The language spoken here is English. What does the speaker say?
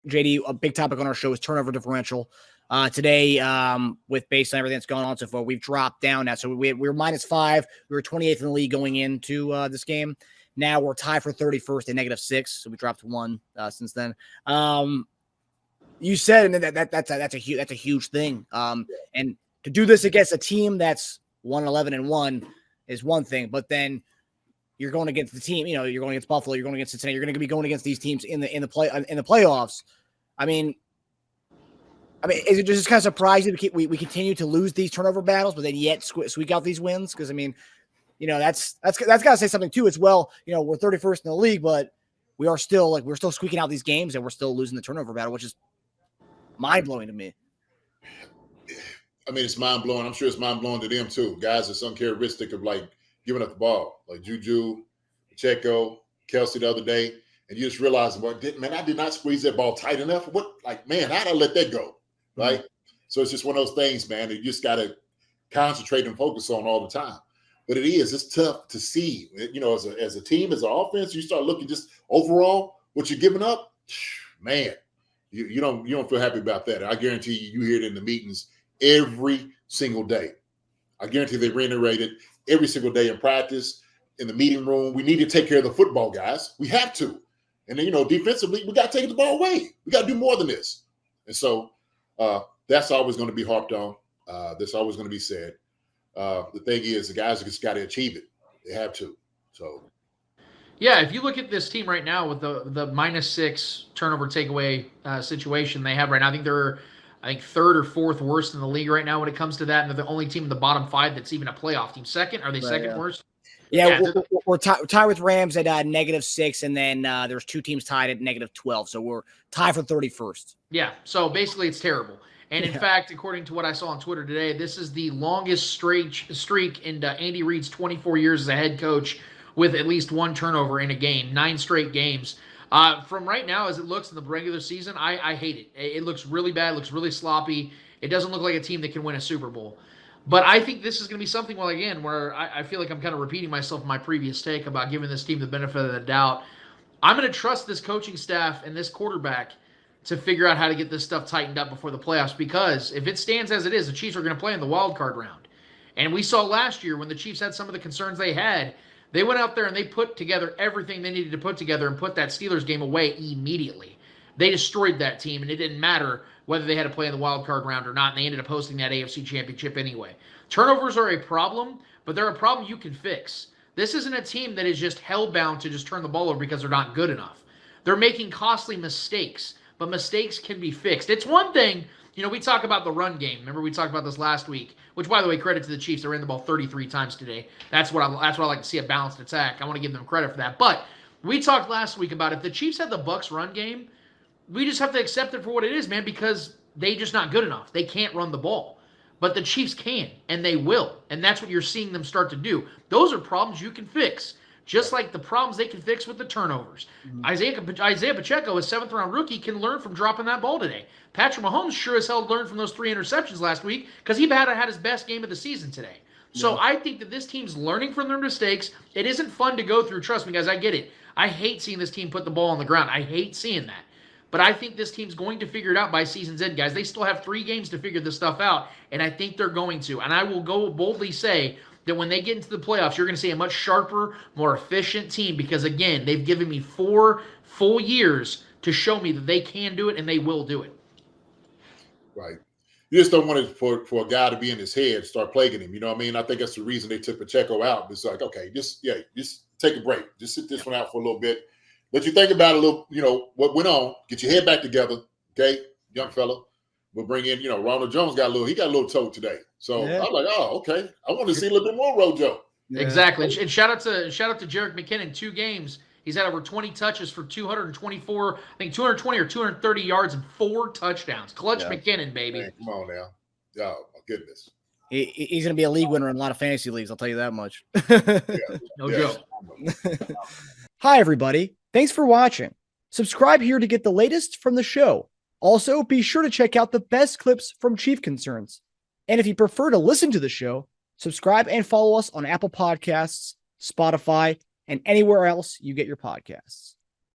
JD, a big topic on our show is turnover differential. Today, based on everything that's going on so far, we've dropped down now. So we were -5. We were 28th in the league going into this game. Now we're tied for 31st at -6. So we dropped 1 since then. You said that's a huge thing. And to do this against a team that's 1-11-1 is one thing, but then you're going against the team. You're going against Buffalo. You're going against Cincinnati. You're going to be going against these teams in the playoffs. I mean, is it just kind of surprising we continue to lose these turnover battles, but then yet squeak out these wins? Because I mean, that's got to say something too. As well, we're 31st in the league, but we're still squeaking out these games, and we're still losing the turnover battle, which is mind blowing to me. I mean, it's mind blowing. I'm sure it's mind blowing to them too. Guys, it's uncharacteristic of like giving up the ball, like JuJu, Pacheco, Kelce the other day, and you just realize, I did not squeeze that ball tight enough. How did I let that go? Right? So it's just one of those things, man, that you just got to concentrate and focus on all the time. But it's tough to see, as a team, as an offense, you start looking just overall, what you're giving up, man, you don't feel happy about that. I guarantee you hear it in the meetings every single day. I guarantee they reiterate it every single day in practice, in the meeting room. We need to take care of the football, guys. We have to. And then, defensively, we got to take the ball away. We got to do more than this. And so that's always going to be harped on. That's always going to be said. The thing is, the guys just got to achieve it. They have to. So, yeah, if you look at this team right now with the -6 turnover takeaway situation they have right now, I think they're third or fourth worst in the league right now when it comes to that, and they're the only team in the bottom 5 that's even a playoff team. Second? Are they second worst? Yeah, we're tied with Rams at -6, and then there's 2 teams tied at -12, so we're tied for 31st. Yeah, so basically it's terrible. And in fact, according to what I saw on Twitter today, this is the longest streak in Andy Reid's 24 years as a head coach with at least 1 turnover in a game, 9 straight games. From right now, as it looks in the regular season, I hate it. It looks really bad. It looks really sloppy. It doesn't look like a team that can win a Super Bowl. But I think this is going to be something, where I feel like I'm kind of repeating myself in my previous take about giving this team the benefit of the doubt. I'm going to trust this coaching staff and this quarterback to figure out how to get this stuff tightened up before the playoffs, because if it stands as it is, the Chiefs are going to play in the wild card round. And we saw last year when the Chiefs had some of the concerns they had, they went out there and they put together everything they needed to put together and put that Steelers game away immediately. They destroyed that team, and it didn't matter whether they had to play in the wild card round or not, and they ended up hosting that AFC Championship anyway. Turnovers are a problem, but they're a problem you can fix. This isn't a team that is just hell-bound to just turn the ball over because they're not good enough. They're making costly mistakes, but mistakes can be fixed. It's one thing, we talk about the run game. Remember we talked about this last week, which, by the way, credit to the Chiefs. They ran the ball 33 times today. That's what I like to see, a balanced attack. I want to give them credit for that. But we talked last week about if the Chiefs had the Bucs run game, we just have to accept it for what it is, man, because they're just not good enough. They can't run the ball. But the Chiefs can, and they will. And that's what you're seeing them start to do. Those are problems you can fix, just like the problems they can fix with the turnovers. Mm-hmm. Isiah Pacheco, a 7th-round rookie, can learn from dropping that ball today. Patrick Mahomes sure as hell learned from those 3 interceptions last week because he had his best game of the season today. So I think that this team's learning from their mistakes. It isn't fun to go through. Trust me, guys, I get it. I hate seeing this team put the ball on the ground. I hate seeing that. But I think this team's going to figure it out by season's end, guys. They still have 3 games to figure this stuff out, and I think they're going to. And I will go boldly say that when they get into the playoffs, you're going to see a much sharper, more efficient team because, again, they've given me 4 full years to show me that they can do it and they will do it. Right. You just don't want it for a guy to be in his head, start plaguing him. You know what I mean? I think that's the reason they took Pacheco out. It's like, okay, just take a break. Just sit this one out for a little bit. Let you think about a little, what went on. Get your head back together, okay, young fella. We'll bring in, Ronald Jones got a little toe today. So I'm like, oh, okay. I want to see a little bit more Rojo. Yeah. Exactly. And shout out to Jerick McKinnon, 2 games. He's had over 20 touches for 220 or 230 yards and 4 touchdowns. Clutch McKinnon, baby. Man, come on now. Oh, my goodness. He's going to be a league winner in a lot of fantasy leagues, I'll tell you that much. No joke. Hi, everybody. Thanks for watching. Subscribe here to get the latest from the show. Also, be sure to check out the best clips from Chief Concerns. And if you prefer to listen to the show, subscribe and follow us on Apple Podcasts, Spotify, and anywhere else you get your podcasts.